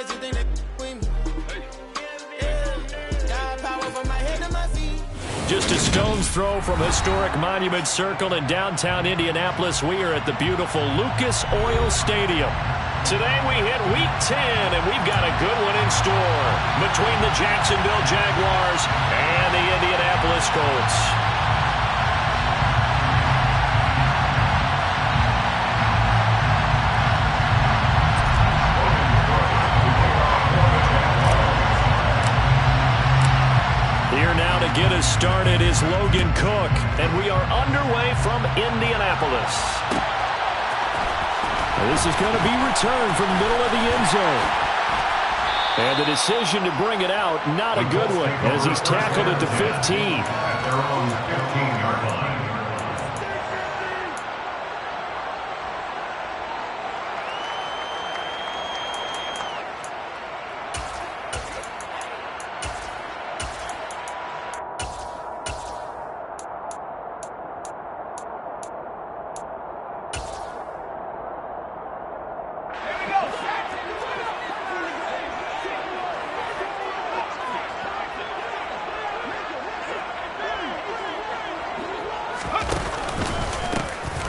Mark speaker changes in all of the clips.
Speaker 1: guess you think that with me. Got power from my head to my feet.
Speaker 2: Just a stone's throw from historic Monument Circle in downtown Indianapolis. We are at the beautiful Lucas Oil Stadium. Today we hit Week 10, and we've got a good one in store between the Jacksonville Jaguars and the Indianapolis Colts. Here now to get us started is Logan Cook, and we are underway from Indianapolis. This is going to be returned from the middle of the end zone. And the decision to bring it out, not a good one, as he's tackled at the 15.
Speaker 3: At their own 15-yard line.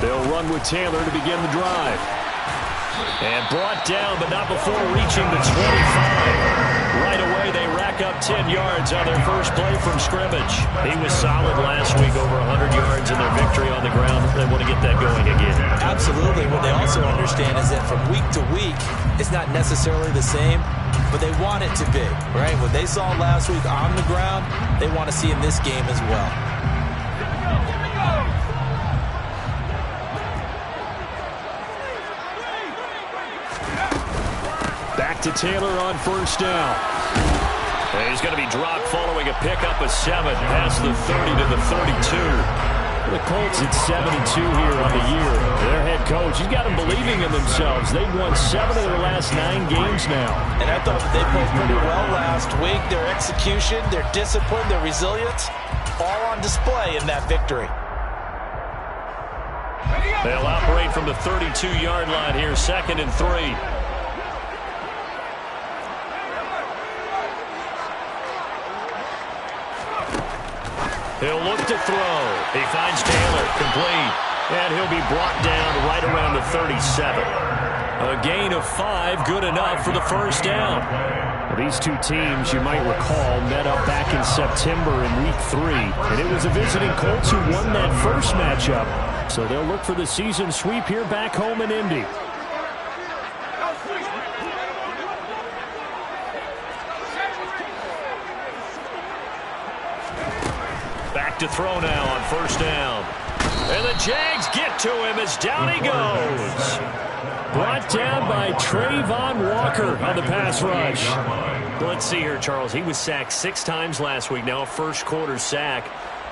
Speaker 2: They'll run with Taylor to begin the drive. And brought down, but not before reaching the 25. Right away, they rack up 10 yards on their first play from scrimmage. He was solid last week, over 100 yards in their victory on the ground. They want to get that going again.
Speaker 4: Absolutely. What they also understand is that from week to week, it's not necessarily the same, but they want it to be, right? What they saw last week on the ground, they want to see in this game as well.
Speaker 2: To Taylor on first down. And he's going to be dropped following a pickup of 7 past the 30 to the 32. The Colts at 72 here on the year. Their head coach, he's got them believing in themselves. They've won 7 of their last 9 games now.
Speaker 4: And I thought they played pretty well last week. Their execution, their discipline, their resilience, all on display in that victory.
Speaker 2: They'll operate from the 32-yard line here, 2nd and 3. He'll look to throw. He finds Taylor, complete. And he'll be brought down right around the 37. A gain of 5, good enough for the first down. Well, these two teams, you might recall, met up back in September in Week 3. And it was the visiting Colts who won that first matchup. So they'll look for the season sweep here back home in Indy. Back to throw now on first down. And the Jags get to him as down he goes. Brought down by Trayvon Walker on the pass rush. Let's see here, Charles. He was sacked 6 times last week. Now a first-quarter sack.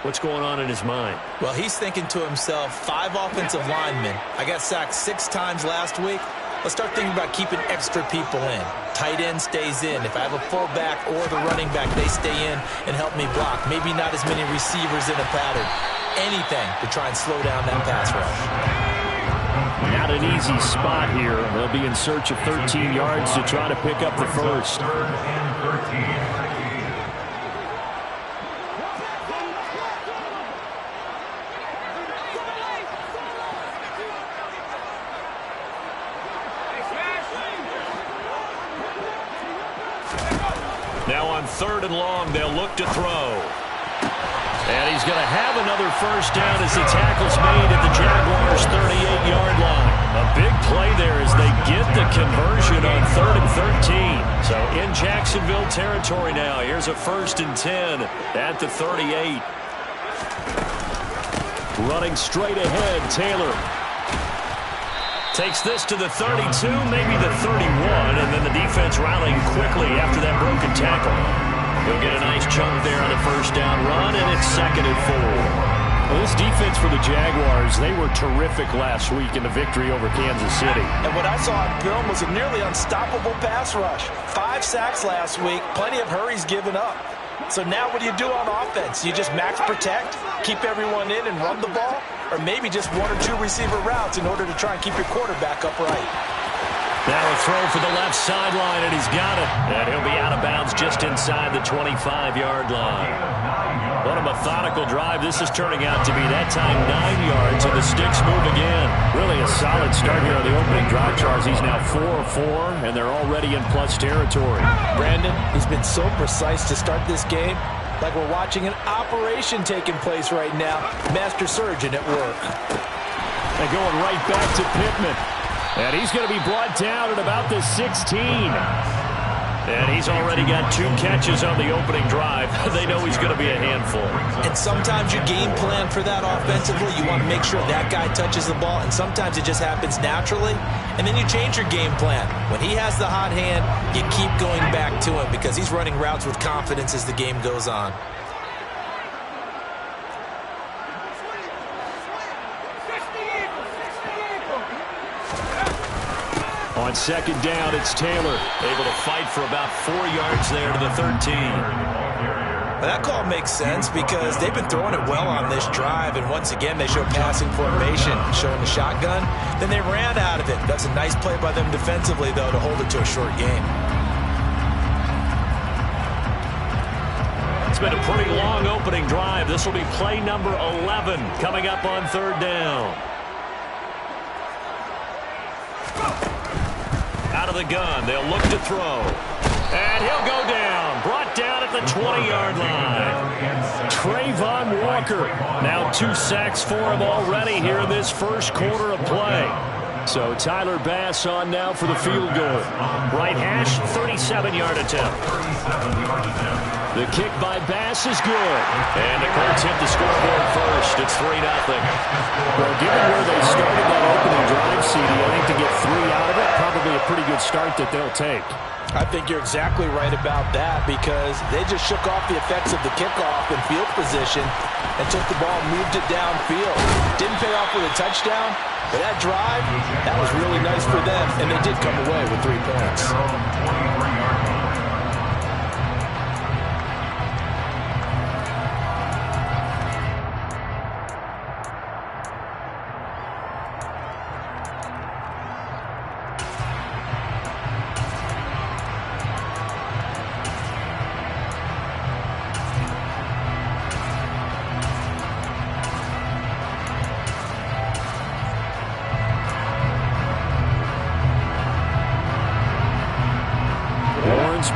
Speaker 2: What's going on in his mind?
Speaker 4: Well, he's thinking to himself, 5 offensive linemen. I got sacked 6 times last week. Let's start thinking about keeping extra people in. Tight end stays in. If I have a fullback or the running back, they stay in and help me block. Maybe not as many receivers in a pattern. Anything to try and slow down that pass rush.
Speaker 2: Not an easy spot here. They'll be in search of 13 yards to try to pick up the first.
Speaker 3: 3rd and 13.
Speaker 2: Now on 3rd and long, they'll look to throw. And he's going to have another first down as the tackle's made at the Jaguars' 38-yard line. A big play there as they get the conversion on 3rd and 13. So in Jacksonville territory now. Here's a 1st and 10 at the 38. Running straight ahead, Taylor. Takes this to the 32, maybe the 31, and then the defense rallying quickly after that broken tackle. He'll get a nice chunk there on the first down run, and it's 2nd and 4. Well, this defense for the Jaguars, they were terrific last week in the victory over Kansas City.
Speaker 4: And what I saw on film was a nearly unstoppable pass rush. 5 sacks last week, plenty of hurries given up. So now what do you do on offense? You just max protect, keep everyone in and run the ball? Or maybe just 1 or 2 receiver routes in order to try and keep your quarterback upright.
Speaker 2: Now a throw for the left sideline, and he's got it. And he'll be out of bounds just inside the 25-yard line. What a methodical drive this is turning out to be. That time 9 yards, and the sticks move again. Really a solid start here on the opening drive, Charles. He's now 4 of 4, and they're already in plus territory.
Speaker 4: Brandon, he's been so precise to start this game, like we're watching an operation taking place right now. Master surgeon at work.
Speaker 2: And going right back to Pittman. And he's going to be brought down at about the 16. And he's already got 2 catches on the opening drive. They know he's going to be a handful.
Speaker 4: And sometimes you game plan for that offensively. You want to make sure that guy touches the ball. And sometimes it just happens naturally. And then you change your game plan. When he has the hot hand, you keep going back to him because he's running routes with confidence as the game goes on.
Speaker 2: On second down, it's Taylor, able to fight for about 4 yards there to the 13.
Speaker 4: Well, that call makes sense because they've been throwing it well on this drive, and once again they show passing formation, showing the shotgun. Then they ran out of it. That's a nice play by them defensively, though, to hold it to a short game.
Speaker 2: It's been a pretty long opening drive. This will be play number 11 coming up on third down. Out of the gun, they'll look to throw. And he'll go down, brought down at the 20-yard line. Trayvon Walker, now 2 sacks for him already here in this first quarter of play. So Tyler Bass on now for the field goal. Right hash, 37-yard attempt. The kick by Bass is good. And the Colts hit the scoreboard first. It's 3-0. Well, given where they started that opening drive, CD, I think to get 3 out of it, probably a pretty good start that they'll take.
Speaker 4: I think you're exactly right about that because they just shook off the effects of the kickoff and field position and took the ball and moved it downfield. Didn't pay off with a touchdown, but that drive, that was really nice for them, and they did come away with 3 points.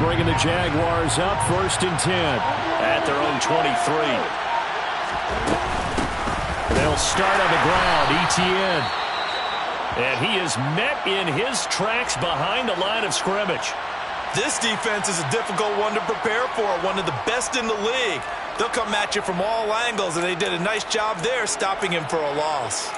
Speaker 2: Bringing the Jaguars up, 1st and 10 at their own 23. They'll start on the ground, ETN. And he is met in his tracks behind the line of scrimmage.
Speaker 4: This defense is a difficult one to prepare for, one of the best in the league. They'll come at you from all angles, and they did a nice job there stopping him for a loss.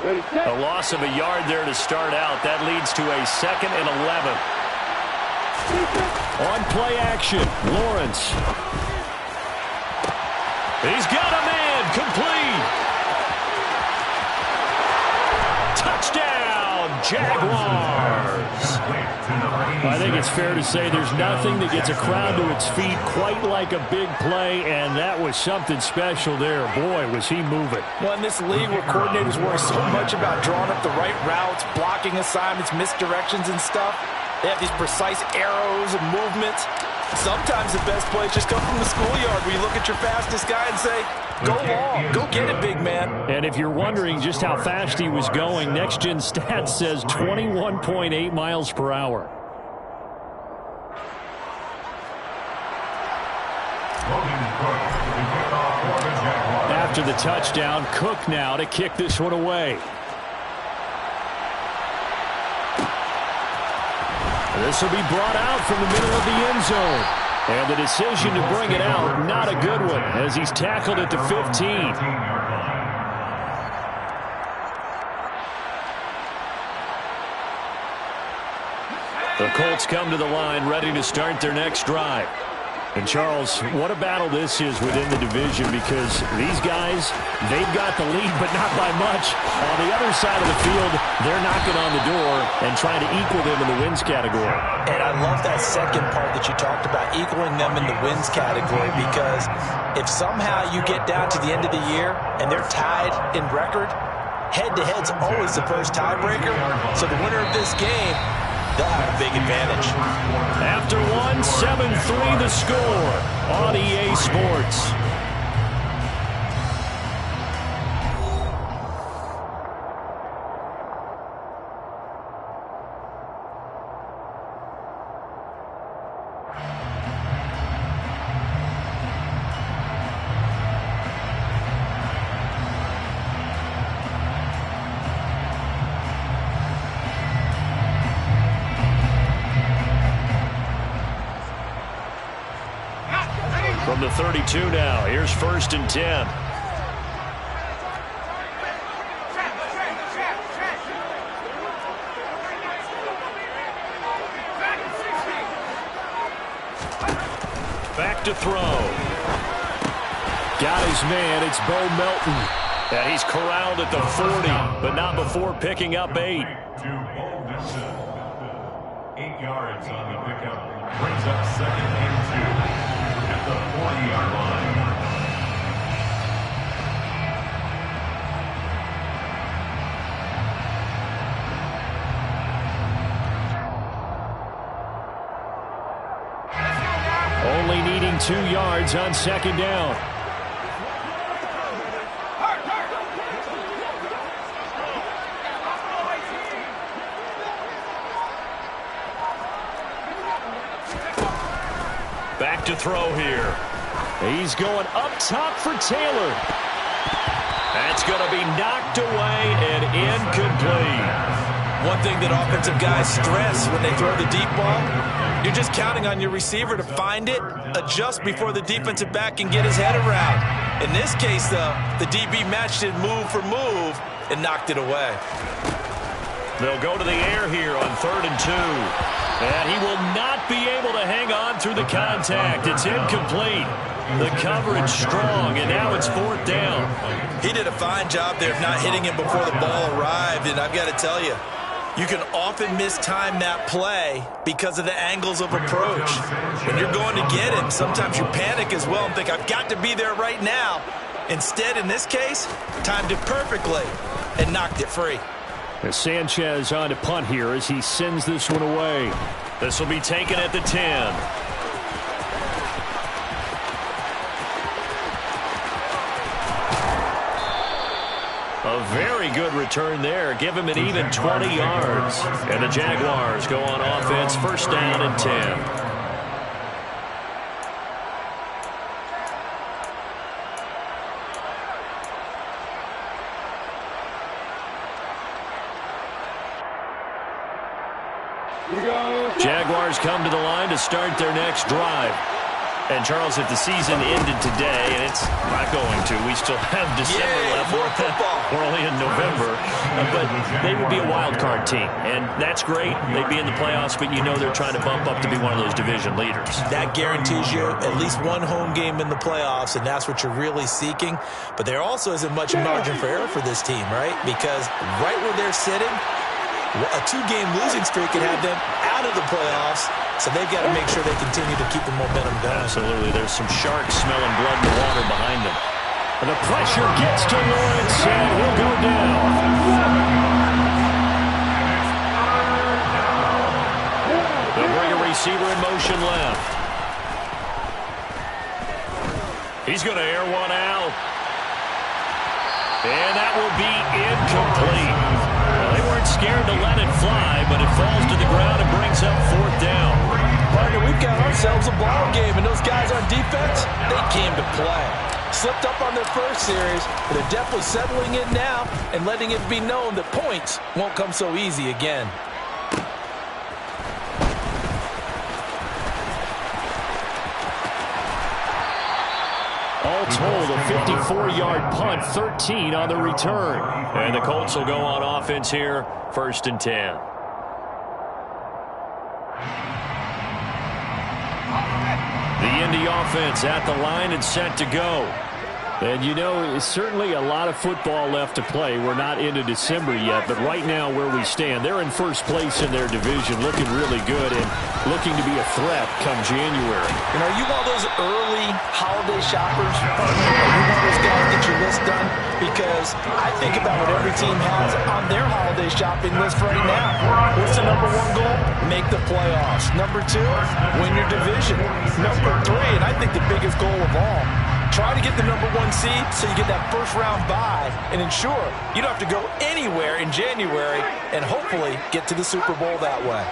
Speaker 2: A loss of a yard there to start out. That leads to a 2nd and 11. On play action, Lawrence. He's got a man, complete. Touchdown, Jaguars. I think it's fair to say there's nothing that gets a crowd to its feet quite like a big play, and that was something special there. Boy, was he moving.
Speaker 4: Well, in this league where coordinators worry so much about drawing up the right routes, blocking assignments, misdirections and stuff, they have these precise arrows and movements. Sometimes the best plays just come from the schoolyard where you look at your fastest guy and say, go long, go get it, big man.
Speaker 2: And if you're wondering just how fast he was going, Next Gen Stats says 21.8 miles per hour. After the touchdown, Cook now to kick this one away. This will be brought out from the middle of the end zone. And the decision to bring it out, not a good one, as he's tackled at the 15. The Colts come to the line ready to start their next drive. And, Charles, what a battle this is within the division, because these guys, they've got the lead, but not by much. On the other side of the field, they're knocking on the door and trying to equal them in the wins category.
Speaker 4: And I love that second part that you talked about, equaling them in the wins category, because if somehow you get down to the end of the year and they're tied in record, head-to-head's always the first tiebreaker. So the winner of this game, they'll have a big advantage.
Speaker 2: After one, 7-3 the score on EA Sports. From the 32 now, here's 1st and 10. Back to throw. Got his man, it's Bo Melton. And he's corralled at the 40, but not before picking up 8.
Speaker 3: 8 yards on the pickup. Brings up 2nd and 2. At the 40-yard line.
Speaker 2: Only needing 2 yards on 2nd down. Back to throw here. He's going up top for Taylor. That's going to be knocked away and incomplete.
Speaker 4: One thing that offensive guys stress when they throw the deep ball, you're just counting on your receiver to find it, adjust before the defensive back can get his head around. In this case, though, the DB matched it move for move and knocked it away.
Speaker 2: They'll go to the air here on 3rd and 2. And he will not be able to hang on through the contact. It's incomplete. The coverage strong, and now it's 4th down.
Speaker 4: He did a fine job there of not hitting him before the ball arrived, and I've got to tell you, you can often mistime that play because of the angles of approach. When you're going to get him, sometimes you panic as well and think, I've got to be there right now. Instead, in this case, timed it perfectly and knocked it free.
Speaker 2: As Sanchez on to punt here as he sends this one away. This will be taken at the 10. A very good return there. Give him an even 20 yards. And the Jaguars go on offense, 1st down and 10. Jaguars come to the line to start their next drive. And, Charles, if the season ended today, and it's not going to, we still have December left.
Speaker 4: More football.
Speaker 2: We're only in November. But they would be a wild card team. And that's great. They'd be in the playoffs, but you know they're trying to bump up to be one of those division leaders.
Speaker 4: That guarantees you at least one home game in the playoffs, and that's what you're really seeking. But there also isn't much margin for error for this team, right? Because right where they're sitting, a 2-game losing streak could have them out of the playoffs, so they've got to make sure they continue to keep the momentum going.
Speaker 2: Absolutely. There's some sharks smelling blood in the water behind them. And the pressure gets to Lawrence, and he'll go down. They'll bring a receiver in motion left. He's going to air one out. And that will be incomplete. Well, they weren't scared to let it fly, but it falls to the ground and brings up 4th down.
Speaker 4: Partner, we've got ourselves a ball game, and those guys on defense, they came to play. Slipped up on their first series, but they're definitely settling in now and letting it be known that points won't come so easy again.
Speaker 2: All told, a 54-yard punt, 13 on the return. And the Colts will go on offense here, 1st and 10. The begin the offense at the line and set to go. And, you know, it's certainly a lot of football left to play. We're not into December yet, but right now where we stand, they're in first place in their division, looking really good and looking to be a threat come January.
Speaker 4: You know, are you one of those early holiday shoppers? Are you one of those guys get your list done? Because I think about what every team has on their holiday shopping list right now. What's the number one goal? Make the playoffs. Number two, win your division. Number three, and I think the biggest goal of all, try to get the number one seed so you get that first round bye and ensure you don't have to go anywhere in January and hopefully get to the Super Bowl that way.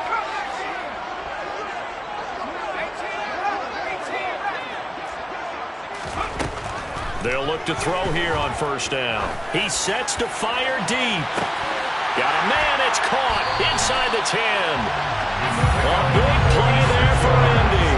Speaker 2: They'll look to throw here on first down. He sets to fire deep. Got a man, it's caught inside the 10. A big play there for Andy.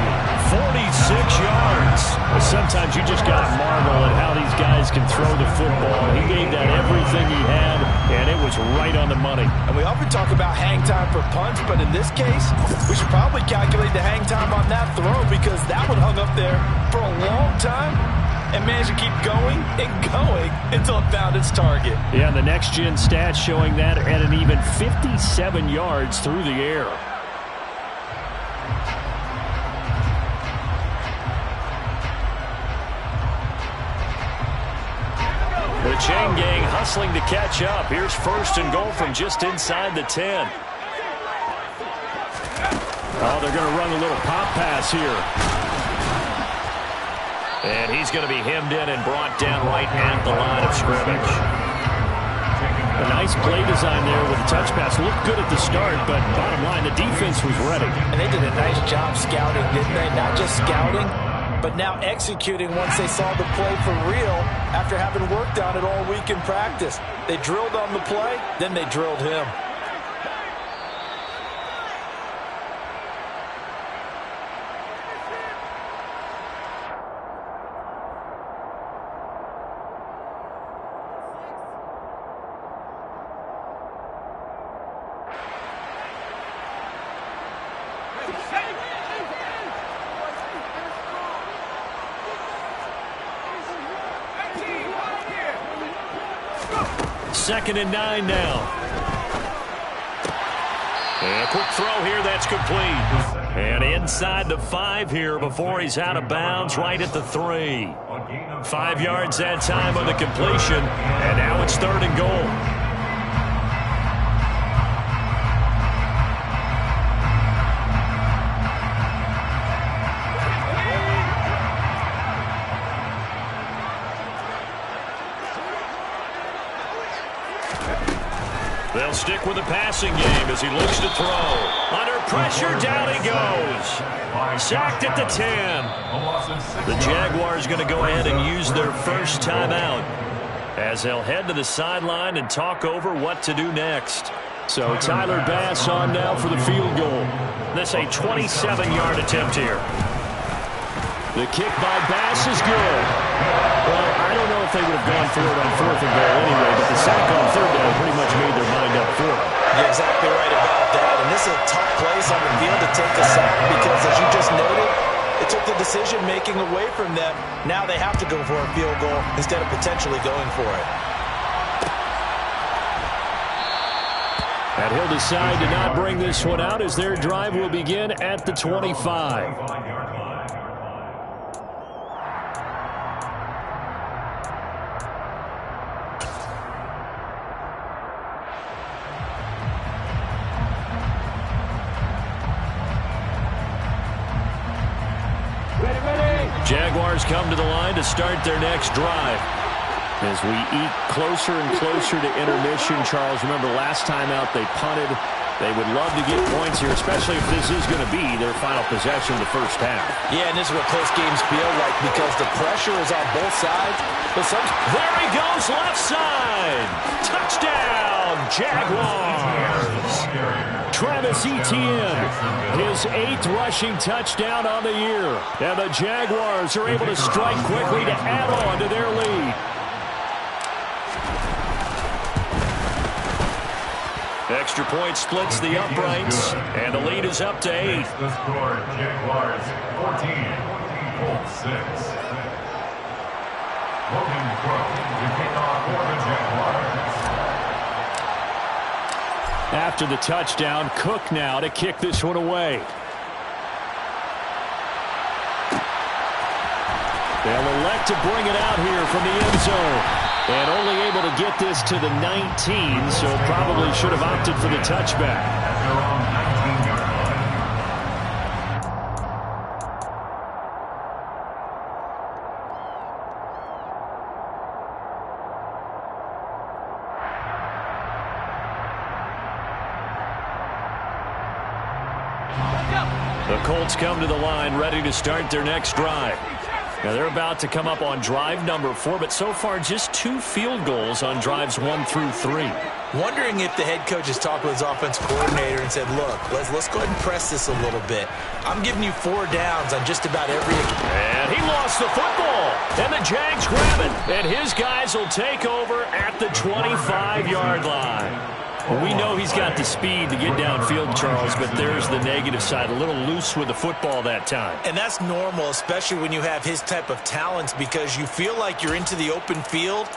Speaker 2: 46 yards. Sometimes you just got to marvel at how these guys can throw the football. He gave that everything he had, and it was right on the money.
Speaker 4: And we often talk about hang time for punts, but in this case, we should probably calculate the hang time on that throw because that one hung up there for a long time and managed to keep going and going until it found its target.
Speaker 2: Yeah, and the next-gen stats showing that at an even 57 yards through the air. The chain gang hustling to catch up. Here's first and goal from just inside the 10. Oh, they're going to run a little pop pass here. And he's going to be hemmed in and brought down right at the line of scrimmage. A nice play design there with the touch pass. Looked good at the start, but bottom line, the defense was ready.
Speaker 4: And they did a nice job scouting, didn't they? Not just scouting, but now executing once they saw the play for real after having worked on it all week in practice. They drilled on the play, then they drilled him.
Speaker 2: Second and 9 now. And a quick throw here, that's complete. And inside the 5 here before he's out of bounds, right at the 3. 5 yards that time on the completion, and now it's third and goal. They'll stick with the passing game as he looks to throw. Under pressure, down he goes. Sacked at the 10. The Jaguars going to go ahead and use their first timeout as they'll head to the sideline and talk over what to do next. So Tyler Bass on now for the field goal. This a 27-yard attempt here. The kick by Bass is good. Well, I don't know if they would have gone for it on fourth and goal anyway, but the sack on third down pretty much made their mind up for it.
Speaker 4: You're exactly right about that, and this is a tough place on the field to take a sack because, as you just noted, it took the decision-making away from them. Now they have to go for a field goal instead of potentially going for it.
Speaker 2: And he'll decide to not bring this one out as their drive will begin at the 25. Jaguars come to the line to start their next drive. As we eat closer and closer to intermission, Charles, remember last time out they punted. They would love to get points here, especially if this is going to be their final possession of the first half.
Speaker 4: Yeah, and this is what close games feel like because the pressure is on both sides. But
Speaker 2: there he goes, left side. Touchdown, Jaguars. Travis Etienne, his 8th rushing touchdown on the year. And the Jaguars are able to strike quickly to add on to their lead. Extra point splits the uprights, and the lead is up to 8.
Speaker 3: The score, Jaguars 14, Colts 6. Looking pro to kick off for the Jaguars.
Speaker 2: After the touchdown, Cook now to kick this one away. They'll elect to bring it out here from the end zone. And only able to get this to the 19, so probably should have opted for the touchback.
Speaker 3: At their own 19-yard line.
Speaker 2: The Colts come to the line ready to start their next drive. Now they're about to come up on drive number 4, but so far just 2 field goals on drives 1 through 3.
Speaker 4: Wondering if the head coach has talked with his offense coordinator and said, look, let's go ahead and press this a little bit. I'm giving you 4 downs on just about every.
Speaker 2: And he lost the football. And the Jags grab it. And his guys will take over at the 25-yard line. Well, we know he's got the speed to get downfield, Charles, but there's the negative side. A little loose with the football that time.
Speaker 4: And that's normal, especially when you have his type of talents, because you feel like you're into the open field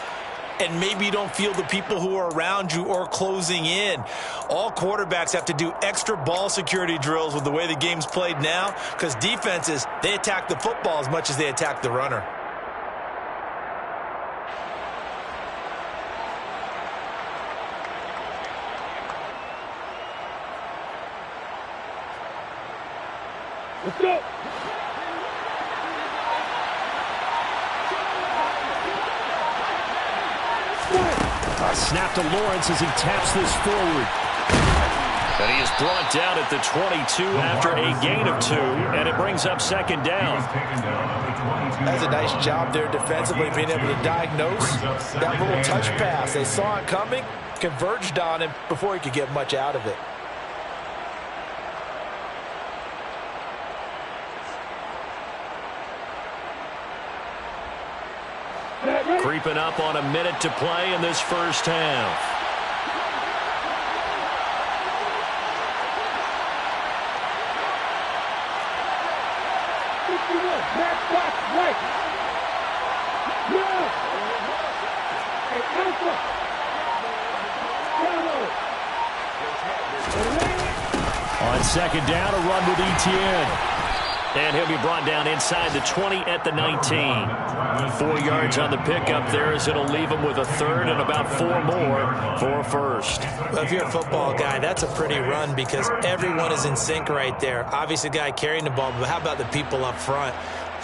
Speaker 4: and maybe you don't feel the people who are around you or closing in. All quarterbacks have to do extra ball security drills with the way the game's played now, because defenses, they attack the football as much as they attack the runner.
Speaker 5: Let's go.
Speaker 2: A snap to Lawrence as he taps this forward. And he is brought down at the 22 after a gain of 2, and it brings up second down.
Speaker 4: That's a nice job there defensively, being able to diagnose that little touch pass. They saw it coming, converged on him before he could get much out of it.
Speaker 2: Creeping up on a minute to play in this first half. On second down, a run with Etienne. And he'll be brought down inside the 20 at the 19. 4 yards on the pickup there, as it'll leave him with a third and about 4 more for a first.
Speaker 4: Well, if you're a football guy, that's a pretty run because everyone is in sync right there. Obviously, the guy carrying the ball, but how about the people up front?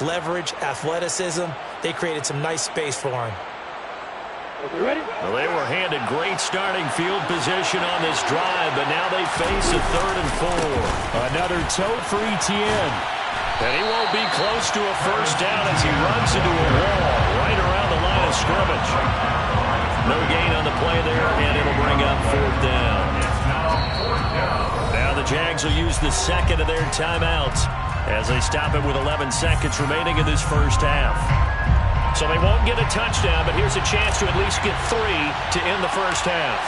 Speaker 4: Leverage, athleticism, they created some nice space for him.
Speaker 2: Well, they were handed great starting field position on this drive, but now they face a 3rd and 4. Another tote for Etienne. And he won't be close to a first down as he runs into a wall right around the line of scrimmage. No gain on the play there, and it'll bring up 4th down. Now the Jags will use the second of their timeouts as they stop it with 11 seconds remaining in this first half. So they won't get a touchdown, but here's a chance to at least get 3 to end the first half.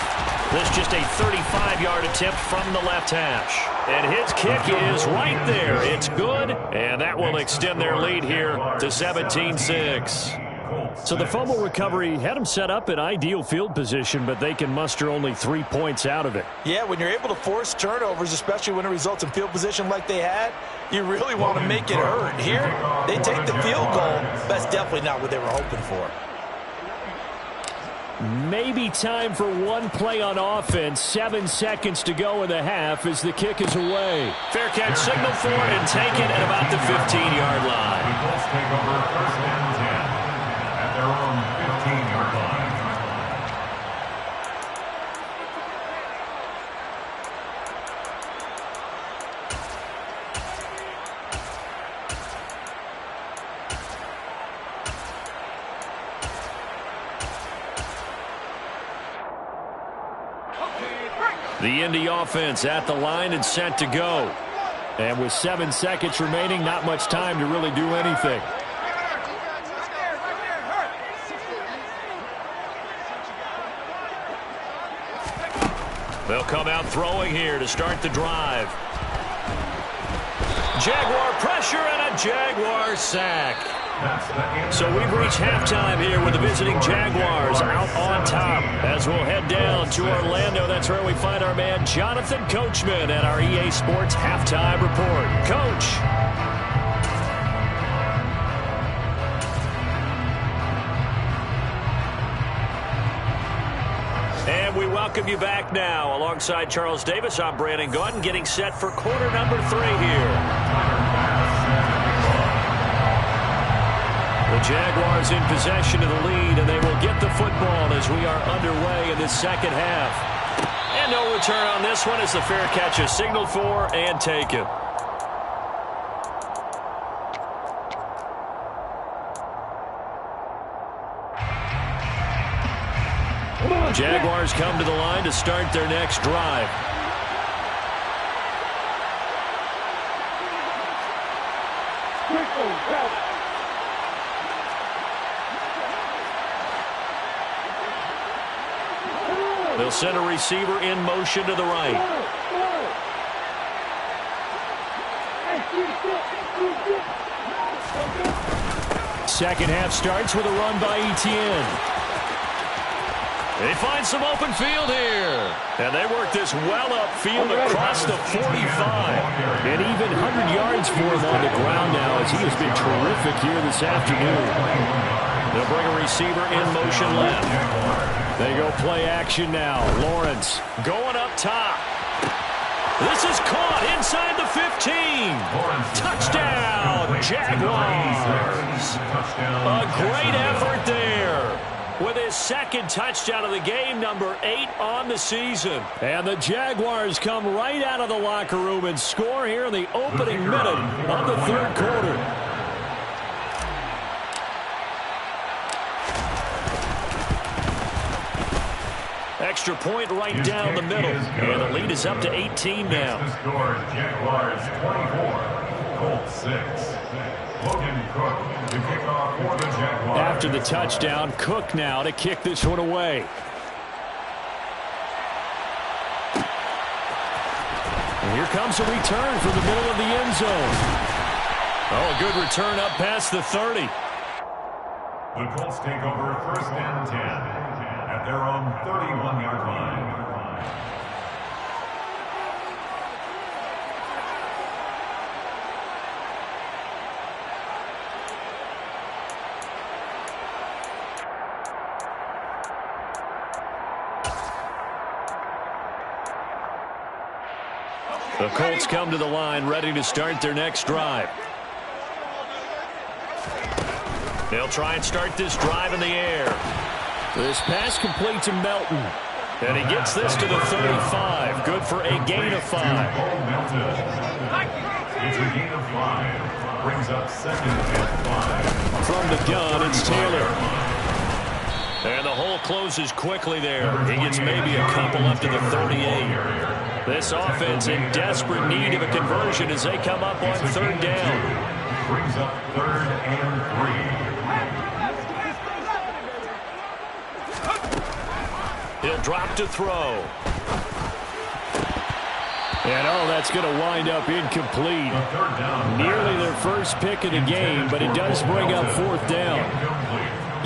Speaker 2: This just a 35-yard attempt from the left hash. And his kick is right there. It's good, and that will extend their lead here to 17-6. So the fumble recovery had them set up in ideal field position, but they can muster only 3 points out of it.
Speaker 4: Yeah, when you're able to force turnovers, especially when it results in field position like they had, you really want to make it hurt. Here, they take the field goal. That's definitely not what they were hoping for.
Speaker 2: Maybe time for one play on offense. 7 seconds to go in the half as the kick is away. Fair catch signal for and take it at about the 15-yard line.
Speaker 3: The Colts take over 1st and 10 at their own 15-yard line.
Speaker 2: The Indy offense at the line and set to go. And with 7 seconds remaining, not much time to really do anything. They'll come out throwing here to start the drive. Jaguar pressure and a Jaguar sack. So we've reached halftime here with the visiting Jaguars out on top. As we'll head down to Orlando, that's where we find our man Jonathan Coachman at our EA Sports Halftime Report. Coach. And we welcome you back now. Alongside Charles Davis, I'm Brandon Gaudin, getting set for quarter number 3 here. The Jaguars in possession of the lead, and they will get the football as we are underway in this second half. And no return on this one as the fair catch is signaled for and taken. Jaguars come to the line to start their next drive. They'll send a receiver in motion to the right. Second half starts with a run by Etienne. They find some open field here. And they work this well upfield across the 45. And even 100 yards for him on the ground now as he has been terrific here this afternoon. They'll bring a receiver in motion left. They go play action now. Lawrence going up top. This is caught inside the 15. Touchdown, Jaguars. A great effort there. With his second touchdown of the game, number 8 on the season. And the Jaguars come right out of the locker room and score here in the opening minute of the third quarter. Extra point right down the middle. And the lead is up to 18 now.
Speaker 3: Jaguars 24, Colts 6. Logan Cook to kick off for the Jaguars.
Speaker 2: After the touchdown, Cook now to kick this one away. And here comes a return from the middle of the end zone. Oh, a good return up past the 30.
Speaker 3: The Colts take over 1st and 10 at their own 31-yard line.
Speaker 2: The Colts come to the line ready to start their next drive. They'll try and start this drive in the air. This pass complete to Melton. And he gets this to the 35. Good for a gain of 5.
Speaker 3: It's a gain of 5. Brings up 2nd and 5.
Speaker 2: From the gun, it's Taylor. And the hole closes quickly there. He gets maybe a couple up to the 38. This offense in desperate need of a conversion as they come up on 3rd down.
Speaker 3: Brings up 3rd and
Speaker 2: 3. He'll drop to throw. And, oh, that's going to wind up incomplete. Nearly their first pick of the game, but it does bring up 4th down.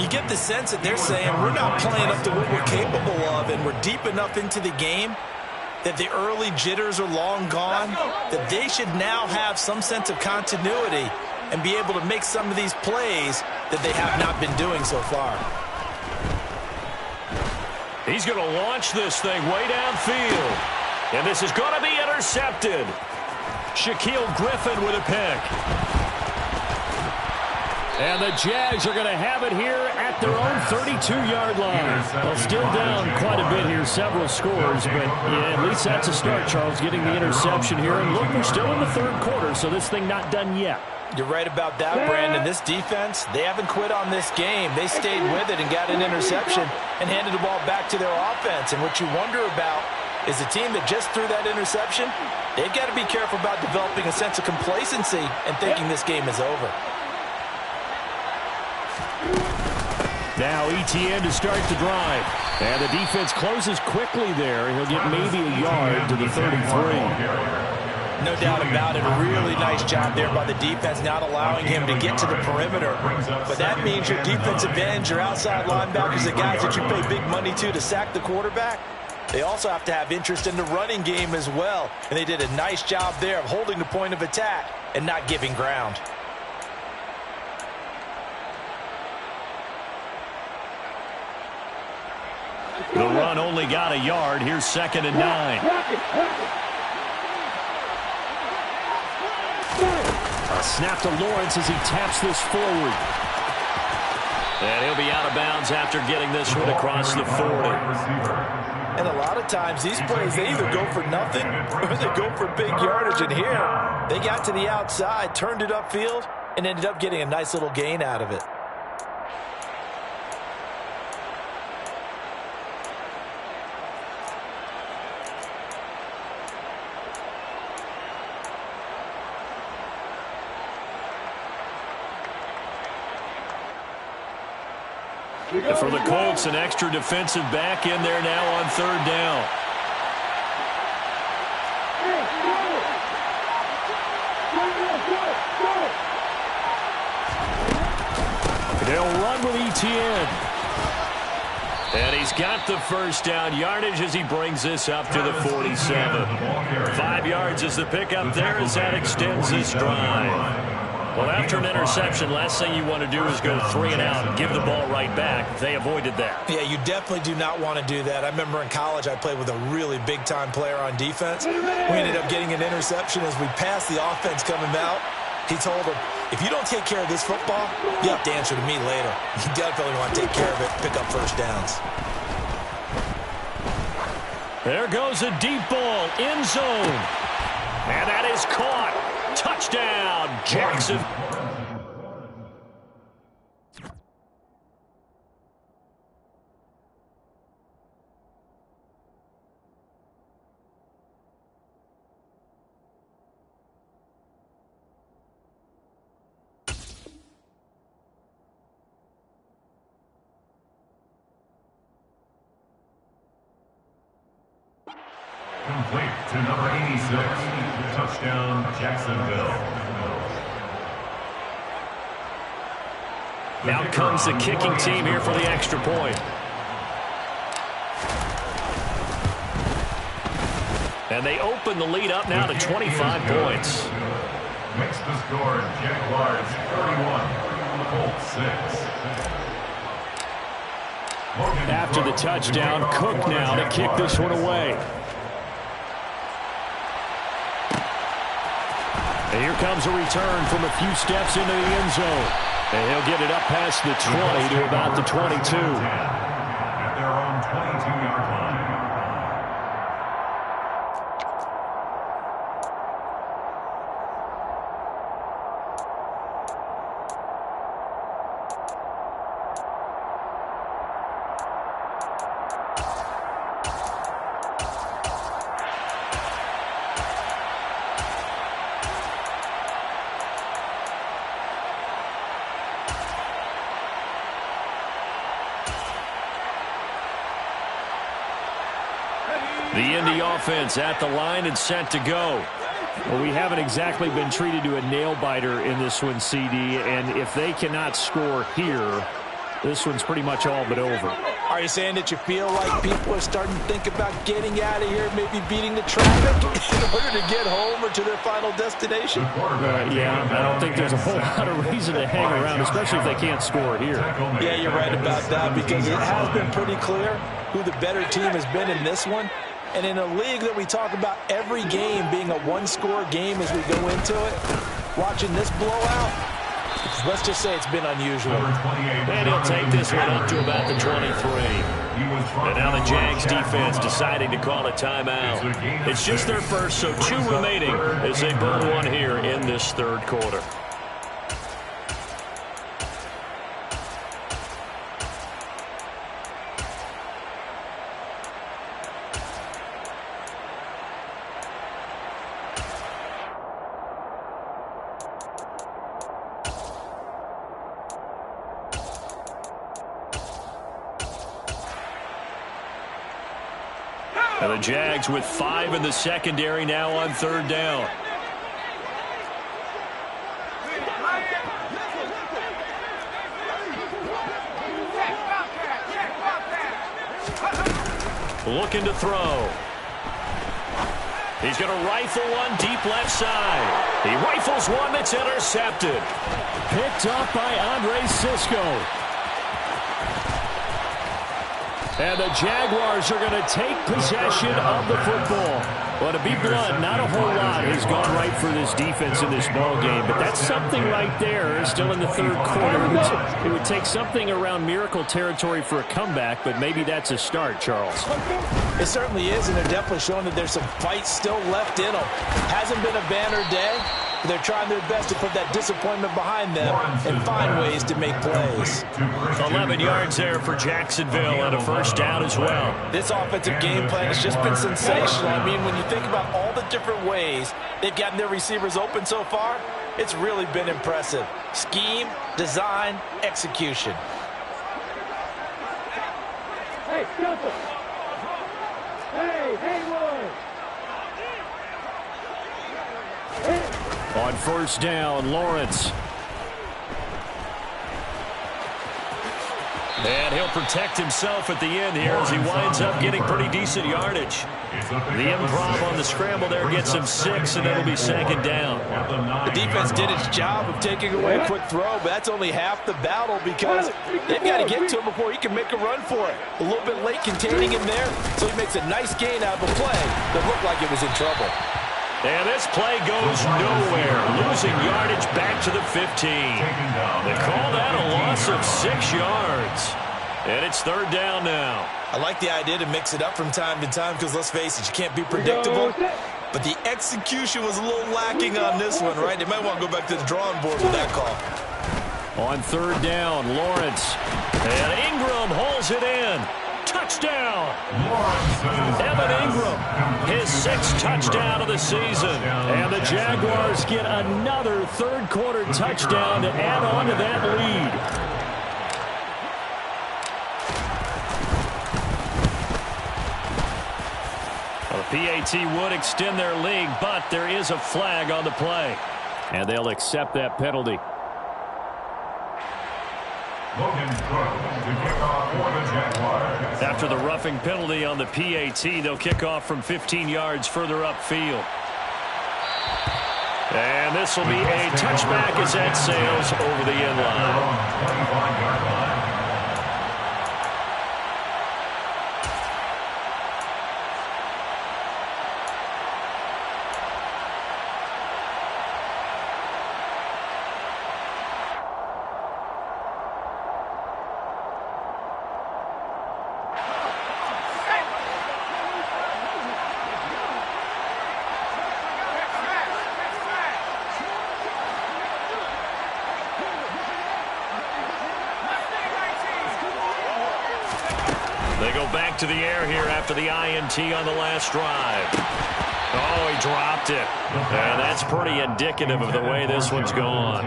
Speaker 4: You get the sense that they're saying we're not playing up to what we're capable of, and we're deep enough into the game that the early jitters are long gone, that they should now have some sense of continuity and be able to make some of these plays that they have not been doing so far.
Speaker 2: He's going to launch this thing way downfield. And this is going to be intercepted. Shaquille Griffin with a pick. And the Jags are going to have it here at their own 32-yard line. Well, still down quite a bit here, several scores, but yeah, at least that's a start, Charles, getting the interception here. And look, we're still in the third quarter, so this thing not done yet.
Speaker 4: You're right about that, Brandon. This defense, they haven't quit on this game. They stayed with it and got an interception and handed the ball back to their offense. And what you wonder about is a team that just threw that interception, they've got to be careful about developing a sense of complacency and thinking this game is over.
Speaker 2: Now Etienne to start the drive. And the defense closes quickly there. He'll get maybe a yard to the 33.
Speaker 4: No doubt about it. A really nice job there by the defense, not allowing him to get to the perimeter. But that means your defensive ends, your outside linebackers, the guys that you pay big money to sack the quarterback, they also have to have interest in the running game as well. And they did a nice job there of holding the point of attack and not giving ground.
Speaker 2: The run only got a yard. Here's 2nd and 9. A snap to Lawrence as he taps this forward. And he'll be out of bounds after getting this one across the 40.
Speaker 4: And a lot of times these plays, they either go for nothing or they go for big yardage. And here, they got to the outside, turned it upfield, and ended up getting a nice little gain out of it.
Speaker 2: For the Colts, an extra defensive back in there now on 3rd down. They'll run with Etienne. And he's got the first down yardage as he brings this up to the 47. 5 yards is the pickup there as that extends this drive. Well, after an interception, last thing you want to do is go 3 and out and give the ball right back. They avoided that.
Speaker 4: Yeah, you definitely do not want to do that. I remember in college I played with a really big-time player on defense. We ended up getting an interception as we passed the offense coming out. He told him, if you don't take care of this football, you have to answer to me later. You definitely want to take care of it, pick up first downs.
Speaker 2: There goes a deep ball, end zone. And that is caught. Touchdown, Jackson.
Speaker 3: Complete to number 86. Touchdown, Jacksonville.
Speaker 2: Now comes the kicking team here for the extra point. And they open the lead up now to 25 points.
Speaker 3: Makes the score Jaguars 31, Colts 6.
Speaker 2: After the touchdown, Cook now to kick this one away. And here comes a return from a few steps into the end zone. And he'll get it up past the 20 to about the 22.
Speaker 3: At their own 22-yard line.
Speaker 2: The Indy offense at the line and set to go. Well, we haven't exactly been treated to a nail-biter in this one, CD, and if they cannot score here, this one's pretty much all but over.
Speaker 4: Are you saying that you feel like people are starting to think about getting out of here, maybe beating the traffic in order to get home or to their final destination?
Speaker 2: Yeah, I don't think there's a whole lot of reason to hang around, especially if they can't score here.
Speaker 4: Yeah, you're right about that, because it has been pretty clear who the better team has been in this one. And in a league that we talk about every game being a one-score game as we go into it, watching this blowout, let's just say it's been unusual.
Speaker 2: And he'll take this one up to about the 23. And now the Jags defense deciding to call a timeout. It's just their first, so 2 remaining as they burn one here in this third quarter. And the Jags with 5 in the secondary now on third down. looking to throw. He's going to rifle one deep left side. He rifles one that's intercepted.
Speaker 6: Picked up by Andre Sisco. And the Jaguars are going to take possession of the football. Well, to be blunt, not a whole lot has gone right for this defense in this ball game, but that's something right there. Still in the third quarter. It would take something around miracle territory for a comeback, but maybe that's a start, Charles.
Speaker 4: It certainly is, and they're definitely showing that there's some fight still left in them. Hasn't been a banner day, but they're trying their best to put that disappointment behind them and find ways to make plays.
Speaker 2: 11 yards there for Jacksonville and a first down as well.
Speaker 4: This offensive game plan has just been sensational. I mean, when you think about all the different ways they've gotten their receivers open so far, it's really been impressive. Scheme, design, execution.
Speaker 5: Hey, Skelton. Hey, Haywood.
Speaker 6: On first down, Lawrence.
Speaker 2: And he'll protect himself at the end here as he winds up getting pretty decent yardage. The improv on the scramble there gets him 6, and it'll be second down.
Speaker 4: The defense did its job of taking away a quick throw, but that's only half the battle because they've got to get to him before he can make a run for it. A little bit late containing him there, so he makes a nice gain out of a play that looked like it was in trouble.
Speaker 2: And this play goes nowhere, losing yardage back to the 15. They call that a loss of 6 yards. And it's third down now.
Speaker 4: I like the idea to mix it up from time to time because, let's face it, you can't be predictable. But the execution was a little lacking on this one, right? They might want to go back to the drawing board with that call.
Speaker 6: On third down, Lawrence.
Speaker 2: And Ingram holds it in. Touchdown! Evan Ingram, his 6th touchdown of the season.
Speaker 6: And the Jaguars get another third quarter touchdown to add on to that lead.
Speaker 2: Well, the PAT would extend their lead, but there is a flag on the play.
Speaker 6: And they'll accept that penalty.
Speaker 2: After the roughing penalty on the PAT, they'll kick off from 15 yards further upfield. And this will be a touchback as that sails over the end line. They go back to the air here after the INT on the last drive. Oh, he dropped it. And that's pretty indicative of the way this one's gone.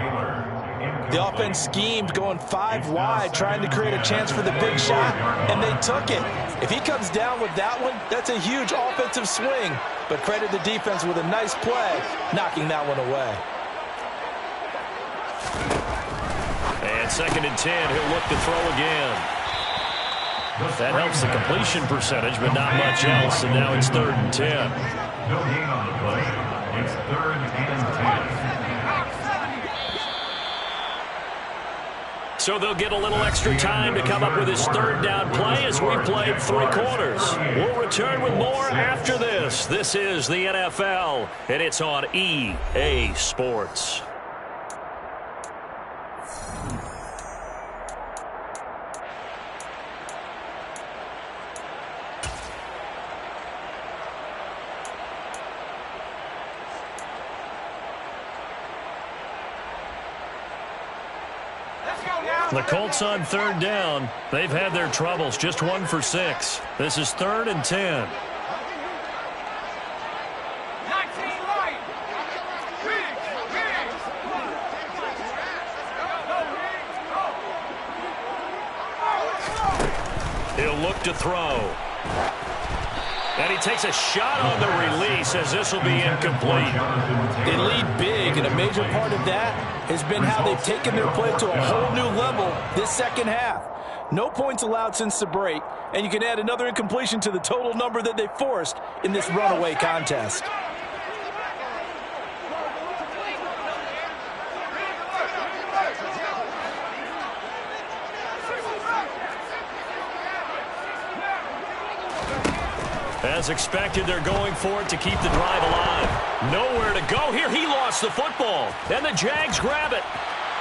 Speaker 4: The offense schemed going 5 wide, trying to create a chance for the big shot, and they took it. If he comes down with that one, that's a huge offensive swing. But credit the defense with a nice play, knocking that one away.
Speaker 2: And 2nd and 10, he'll look to throw again. That helps the completion percentage, but not much else, and now it's 3rd and 10.
Speaker 3: No gain on the play. It's 3rd and 10.
Speaker 2: So they'll get a little extra time to come up with his 3rd down play as we played 3 quarters. We'll return with more after this. This is the NFL, and it's on EA Sports. The Colts on 3rd down. They've had their troubles, just 1 for 6. This is 3rd and 10. He'll look to throw. And he takes a shot on the release as this will be incomplete.
Speaker 4: They lead big, and a major part of that has been how they've taken their play to a whole new level this second half. No points allowed since the break, and you can add another incompletion to the total number that they forced in this runaway contest.
Speaker 2: As expected, they're going for it to keep the drive alive. Nowhere to go here. He lost the football. And the Jags grab it.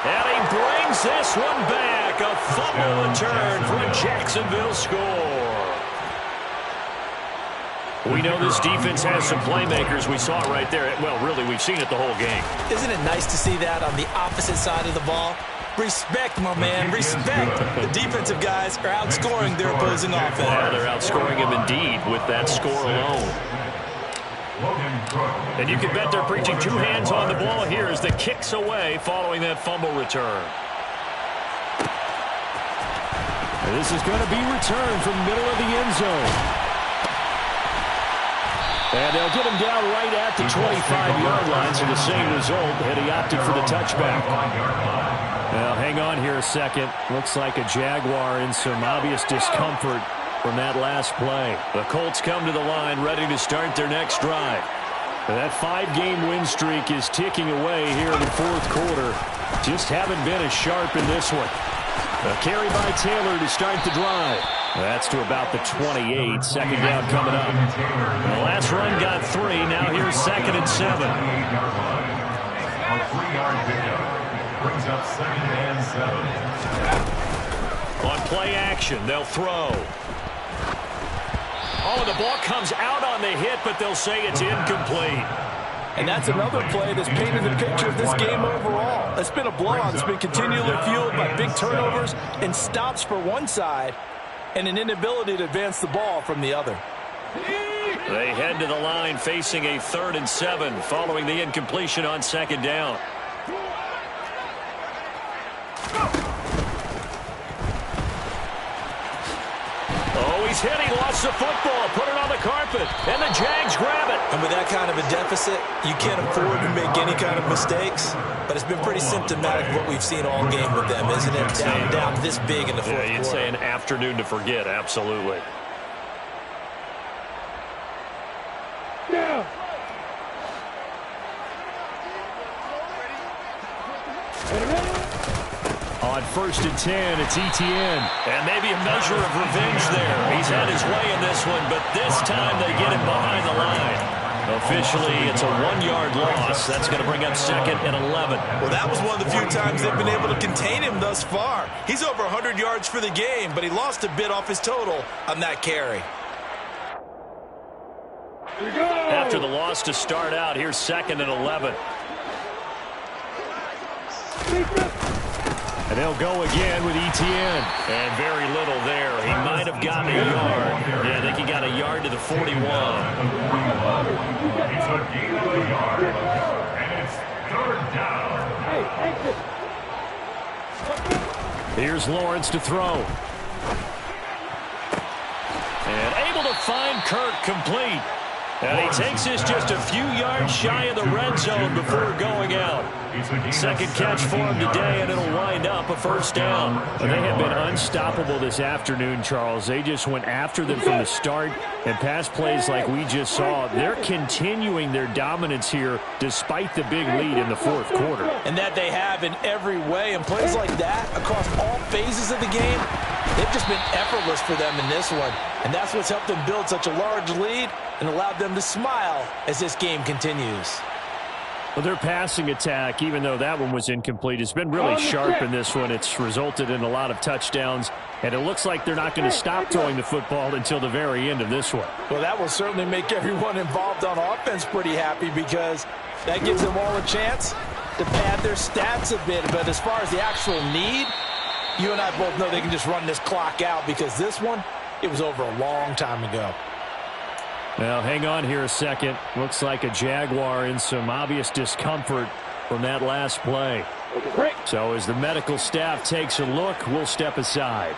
Speaker 2: And he brings this one back. A fumble return for a Jacksonville score. We know this defense has some playmakers. We saw it right there. Well, really, we've seen it the whole game.
Speaker 4: Isn't it nice to see that on the opposite side of the ball? Respect, my man, respect. The defensive guys are outscoring their opposing offense.
Speaker 2: Yeah, they're outscoring him indeed with that score alone. And you can bet they're preaching two hands on the ball here as the kicks away following that fumble return.
Speaker 6: This is going to be returned from middle of the end zone. And they'll get him down right at the 25-yard line, so the same result, and he opted for the touchback. Now, hang on here a second. Looks like a Jaguar in some obvious discomfort from that last play.
Speaker 2: The Colts come to the line, ready to start their next drive.
Speaker 6: That 5-game win streak is ticking away here in the fourth quarter. Just haven't been as sharp in this one. A carry by Taylor to start the drive. That's to about the 28. Second down coming up.
Speaker 2: The last run got 3. Now here's 2nd and 7.
Speaker 3: A 3-yard pickup brings up 2nd and 7.
Speaker 2: On play action, they'll throw. Oh, the ball comes out on the hit, but they'll say it's incomplete.
Speaker 4: And that's another play that's painted the picture of this game overall. It's been a blowout that's been continually fueled by big turnovers and stops for one side and an inability to advance the ball from the other.
Speaker 2: They head to the line facing a 3rd and 7 following the incompletion on 2nd down. Oh, he's hit. He lost the football. Put it on the carpet. And the Jags grab it.
Speaker 4: And with that kind of a deficit, you can't afford to make any kind of mistakes. But it's been pretty symptomatic of what we've seen all game with them, isn't it? Down this big in the fourth quarter.
Speaker 2: You'd say an afternoon to forget. Absolutely.
Speaker 5: Yeah.
Speaker 6: On 1st and 10, it's Etienne.
Speaker 2: And maybe a measure of revenge there. He's had his way in this one, but this time they get him behind the line. Officially, it's a 1-yard loss. That's going to bring up 2nd and 11.
Speaker 4: Well, that was one of the few times they've been able to contain him thus far. He's over 100 yards for the game, but he lost a bit off his total on that carry.
Speaker 2: After the loss to start out, here's 2nd and 11.
Speaker 6: And they'll go again with Etienne.
Speaker 2: And very little there. He might have gotten a yard. Yeah, I think he got a yard to the 41.
Speaker 3: It's a gain of a yard. And it's 3rd down.
Speaker 6: Here's Lawrence to throw.
Speaker 2: And able to find Kirk complete. And he takes this just a few yards shy of the red zone before going out. Second catch for him today, and it'll wind up a 1st down.
Speaker 6: They have been unstoppable this afternoon, Charles. They just went after them from the start, and pass plays like we just saw. They're continuing their dominance here despite the big lead in the fourth quarter.
Speaker 4: And that they have in every way. And plays like that across all phases of the game, they've just been effortless for them in this one. And that's what's helped them build such a large lead and allowed them to smile as this game continues.
Speaker 6: Well, their passing attack, even though that one was incomplete, has been really sharp in this one. It's resulted in a lot of touchdowns, and it looks like they're not going to stop throwing the football until the very end of this one.
Speaker 4: Well, that will certainly make everyone involved on offense pretty happy because that gives them all a chance to pad their stats a bit. But as far as the actual need, you and I both know they can just run this clock out because this one, it was over a long time ago.
Speaker 6: Now, hang on here a second. Looks like a Jaguar in some obvious discomfort from that last play. So as the medical staff takes a look, we'll step aside.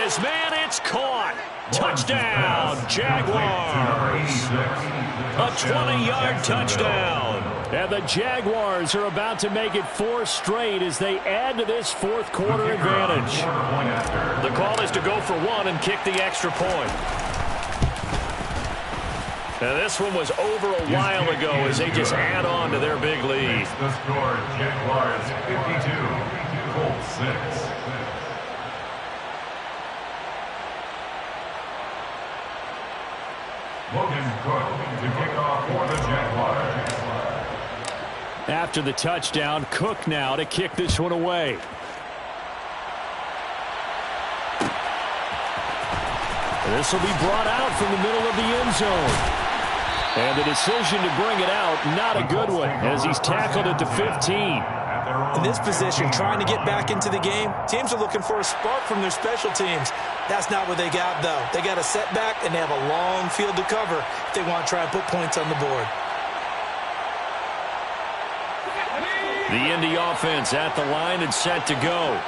Speaker 2: his man. It's caught. Touchdown, Jaguars. A 20-yard touchdown.
Speaker 6: And the Jaguars are about to make it 4 straight as they add to this fourth quarter advantage.
Speaker 2: The call is to go for 1 and kick the extra point. Now this one was over a while ago as they just add on to their big lead.
Speaker 3: The score, Jaguars 52, Colts 6. Logan Cook to kick off for the Jaguars.
Speaker 6: After the touchdown, Cook now to kick this one away. This will be brought out from the middle of the end zone. And the decision to bring it out, not a good one, as he's tackled at the 15.
Speaker 4: In this position, trying to get back into the game, teams are looking for a spark from their special teams. That's not what they got, though. They got a setback, and they have a long field to cover if they want to try and put points on the board.
Speaker 6: The Indy offense at the line and set to go.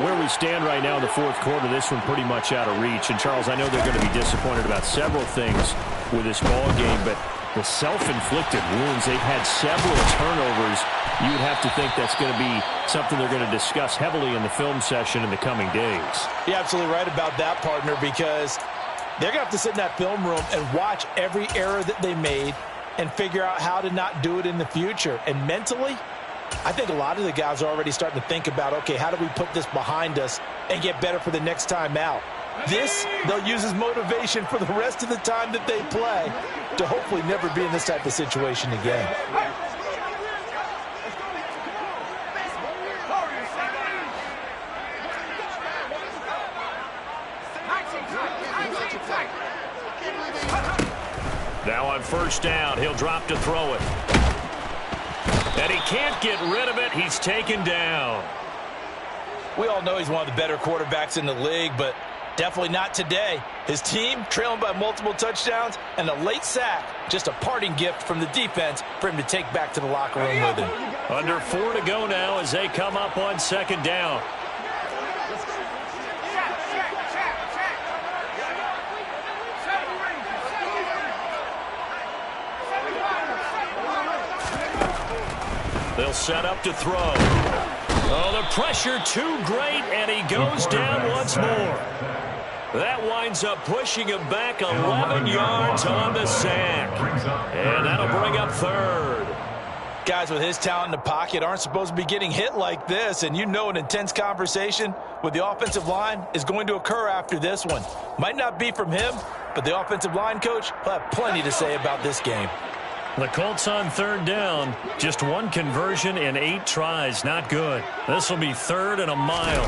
Speaker 6: Where we stand right now in the fourth quarter, this one pretty much out of reach. And, Charles, I know they're going to be disappointed about several things with this ball game, but the self-inflicted wounds, they've had several turnovers. You would have to think that's going to be something they're going to discuss heavily in the film session in the coming days.
Speaker 4: You're absolutely right about that, partner, because they're going to have to sit in that film room and watch every error that they made and figure out how to not do it in the future. And mentally, I think a lot of the guys are already starting to think about, okay, how do we put this behind us and get better for the next time out? This, they'll use as motivation for the rest of the time that they play to hopefully never be in this type of situation again.
Speaker 2: Now on first down, he'll drop to throw it. And he can't get rid of it. He's taken down.
Speaker 4: We all know he's one of the better quarterbacks in the league, but definitely not today. His team trailing by multiple touchdowns and a late sack. Just a parting gift from the defense for him to take back to the locker room with him.
Speaker 2: Under 4 to go now as they come up on second down. They'll set up to throw. Oh, the pressure too great, and he goes down once more. That winds up pushing him back 11 yards on the sack. And that'll bring up third.
Speaker 4: Guys with his talent in the pocket aren't supposed to be getting hit like this, and you know an intense conversation with the offensive line is going to occur after this one. Might not be from him, but the offensive line coach will have plenty to say about this game.
Speaker 2: The Colts on third down. Just 1 conversion in 8 tries. Not good. This will be 3rd and a mile.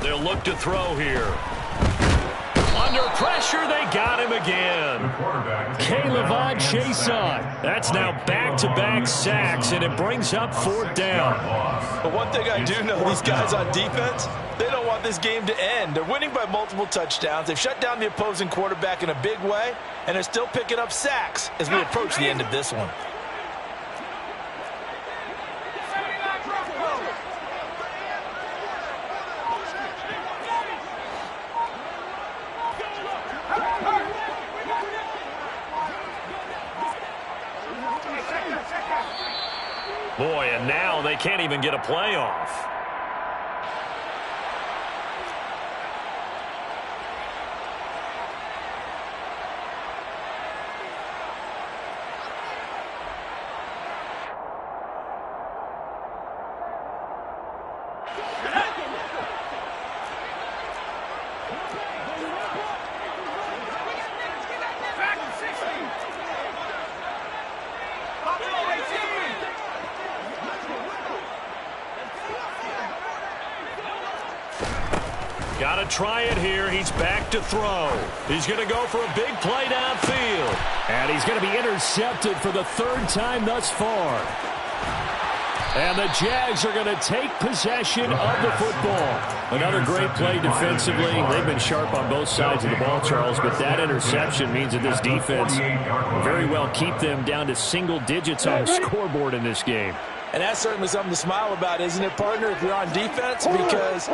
Speaker 2: They'll look to throw here. Under pressure, they got him again.
Speaker 6: Caleb Chason.
Speaker 2: That's now back-to-back sacks, and it brings up 4th down.
Speaker 4: But one thing I do know, these guys on defense, they don't want this game to end. They're winning by multiple touchdowns. They've shut down the opposing quarterback in a big way, and they're still picking up sacks as we approach the end of this one.
Speaker 2: Boy, and now they can't even get a playoff. Got to try it here. He's back to throw. He's going to go for a big play downfield.
Speaker 6: And he's going to be intercepted for the 3rd time thus far. And the Jags are going to take possession of the football. Another great play defensively. They've been sharp on both sides of the ball, Charles, but that interception means that this defense very well keep them down to single digits on the scoreboard in this game.
Speaker 4: And that's certainly something to smile about, isn't it, partner, if you're on defense? Because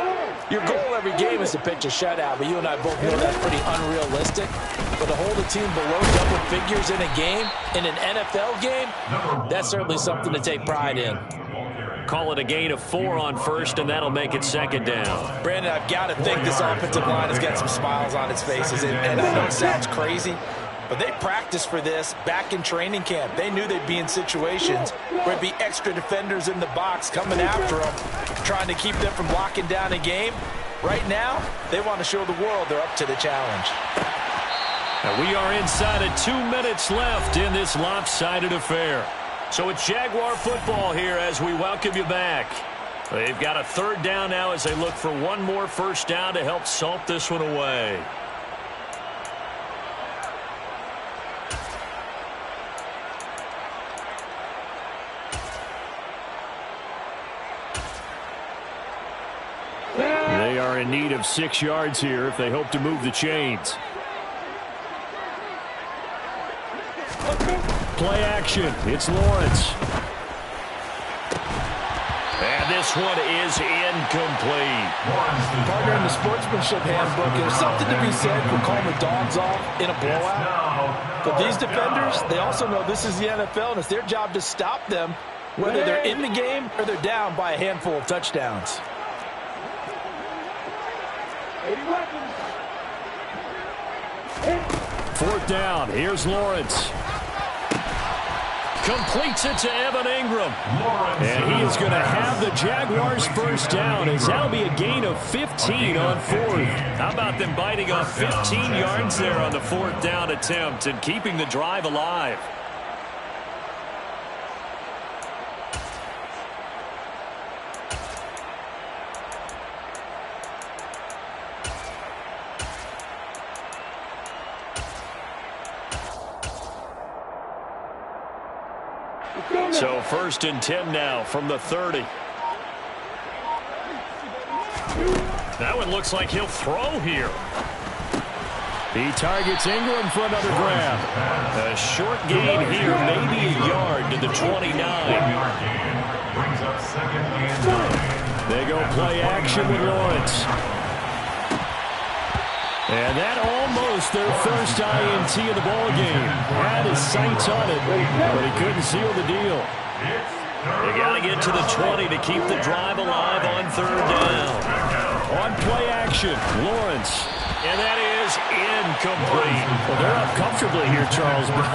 Speaker 4: your goal every game is to pitch a shutout, but you and I both know that's pretty unrealistic. But to hold a team below double figures in a game, in an NFL game, that's certainly something to take pride in.
Speaker 2: Call it a gain of 4 on first, and that'll make it second down.
Speaker 4: Brandon, I've got to think this offensive line has got some smiles on its faces. And I know it sounds crazy, but they practiced for this back in training camp. They knew they'd be in situations where there'd be extra defenders in the box coming after them, trying to keep them from locking down a game. Right now, they want to show the world they're up to the challenge.
Speaker 2: And we are inside of 2 minutes left in this lopsided affair. So it's Jaguar football here as we welcome you back. They've got a third down now as they look for one more first down to help salt this one away.
Speaker 6: They are in need of 6 yards here if they hope to move the chains. Play action. It's Lawrence.
Speaker 2: And this one is incomplete.
Speaker 4: Partner, in the sportsmanship handbook, there's something to be said for calling the dogs off in a blowout. But these defenders, they also know this is the NFL, and it's their job to stop them, whether they're in the game or they're down by a handful of touchdowns.
Speaker 6: Fourth down. Here's Lawrence.
Speaker 2: Completes it to Evan Ingram.
Speaker 6: And he is going to have the Jaguars first down, as that'll be a gain of 15 on fourth.
Speaker 2: How about them biting off 15 yards there on the fourth down attempt and keeping the drive alive? So first and 10 now from the 30. That one looks like he'll throw here.
Speaker 6: He targets Ingram for another grab.
Speaker 2: A short gain here, maybe a yard to the 29.
Speaker 6: They go play action with Lawrence. And that almost their first INT of the ball game. Had his sights on it, but he couldn't seal the deal.
Speaker 2: They got to get to the 20 to keep the drive alive on third down.
Speaker 6: On play action, Lawrence.
Speaker 2: And that is incomplete.
Speaker 6: Well, they're up comfortably here, Charles, but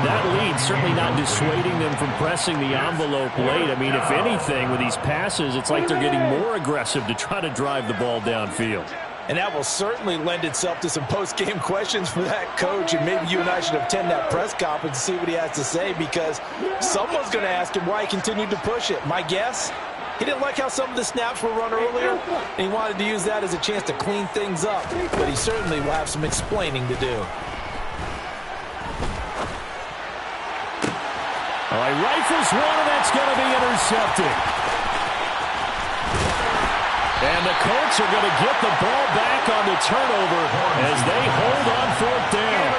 Speaker 6: that lead certainly not dissuading them from pressing the envelope late. I mean, if anything, with these passes, it's like they're getting more aggressive to try to drive the ball downfield.
Speaker 4: And that will certainly lend itself to some post-game questions for that coach. And maybe you and I should attend that press conference and see what he has to say, because someone's going to ask him why he continued to push it. My guess, he didn't like how some of the snaps were run earlier, and he wanted to use that as a chance to clean things up. But he certainly will have some explaining to do.
Speaker 6: All right, rifles one, and that's going to be intercepted. And the Colts are going to get the ball back on the turnover as they hold on fourth down.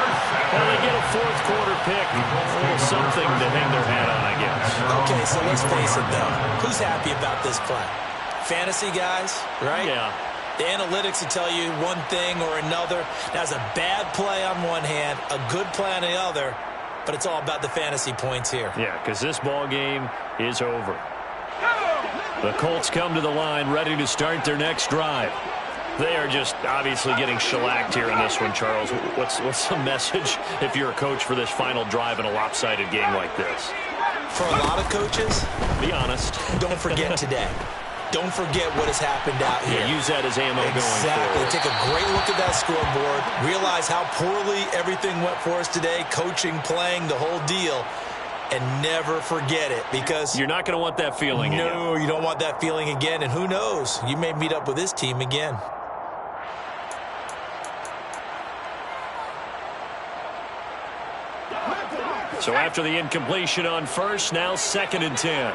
Speaker 2: Well, they get a fourth quarter pick. A little something to hang their hat on, I guess.
Speaker 4: Okay, so let's face it, though. Who's happy about this play? Fantasy guys, right?
Speaker 2: Yeah.
Speaker 4: The analytics will tell you one thing or another. That's a bad play on one hand, a good play on the other, but it's all about the fantasy points here.
Speaker 2: Yeah, because this ball game is over. The Colts come to the line ready to start their next drive. They are just obviously getting shellacked here in this one, Charles. What's the message if you're a coach for this final drive in a lopsided game like this?
Speaker 4: For a lot of coaches,
Speaker 2: be honest.
Speaker 4: Don't forget today. Don't forget what has happened out here.
Speaker 2: Yeah, use that as ammo going
Speaker 4: Exactly.
Speaker 2: forward.
Speaker 4: Take a great look at that scoreboard. Realize how poorly everything went for us today. Coaching, playing, the whole deal. And never forget it, because
Speaker 2: you're not going to want that feeling again.
Speaker 4: No, you don't want that feeling again. And who knows? You may meet up with this team again.
Speaker 2: So after the incompletion on first, now second and 10.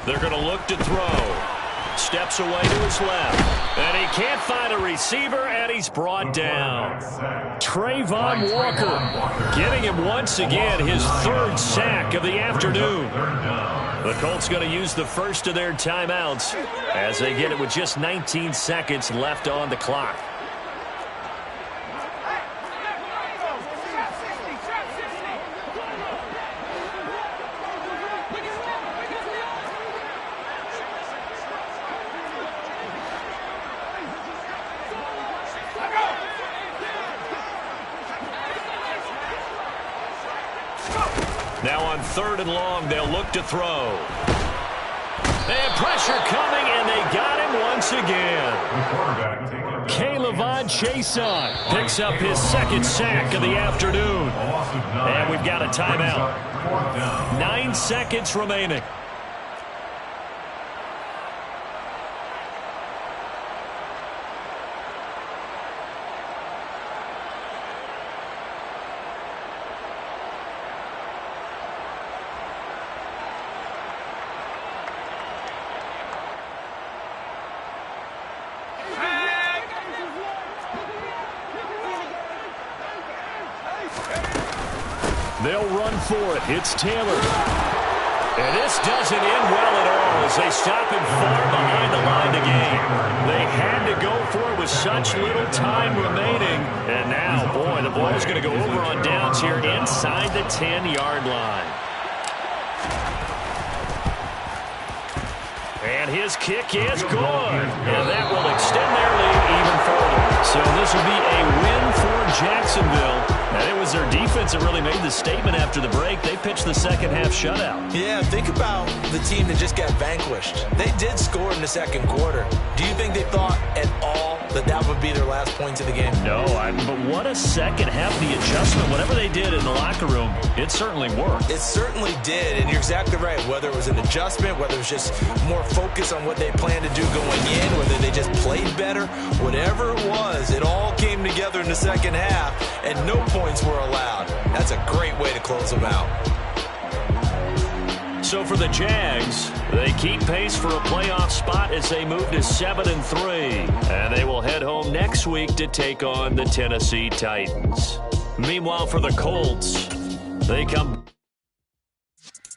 Speaker 2: They're going to look to throw. steps away to his left. And he can't find a receiver, and he's brought down.
Speaker 6: Trayvon Walker getting him once again his third sack of the afternoon.
Speaker 2: The Colts going to use the first of their timeouts as they get it with just 19 seconds left on the clock. Now on 3rd and long, they'll look to throw. And pressure coming, and they got him once again.
Speaker 6: K'Lavon Chason picks up his second sack of the afternoon.
Speaker 2: And we've got a timeout. 9 seconds remaining.
Speaker 6: They'll run for it. It's Taylor.
Speaker 2: And this doesn't end well at all as they stop him far behind the line to gain. They had to go for it with such little time remaining. And now, boy, the ball's going to go over on downs here inside the 10-yard line. And his kick is good. And that will extend their lead even further.
Speaker 6: So this will be a win for Jacksonville. And it was their defense that really made the statement after the break. They pitched the second-half shutout.
Speaker 4: Yeah, think about the team that just got vanquished. They did score in the second quarter. Do you think they thought at all that that would be their last points of the game?
Speaker 6: No, but what a second half of the adjustment. Whatever they did in the locker room, it certainly worked.
Speaker 4: It certainly did, and you're exactly right. Whether it was an adjustment, whether it was just more focus on what they planned to do going in, whether they just played better, whatever it was, it all came together in the second half, and no points were allowed. That's a great way to close them out.
Speaker 2: So for the Jags, they keep pace for a playoff spot as they move to 7-3. And they will head home next week to take on the Tennessee Titans. Meanwhile, for the Colts, they come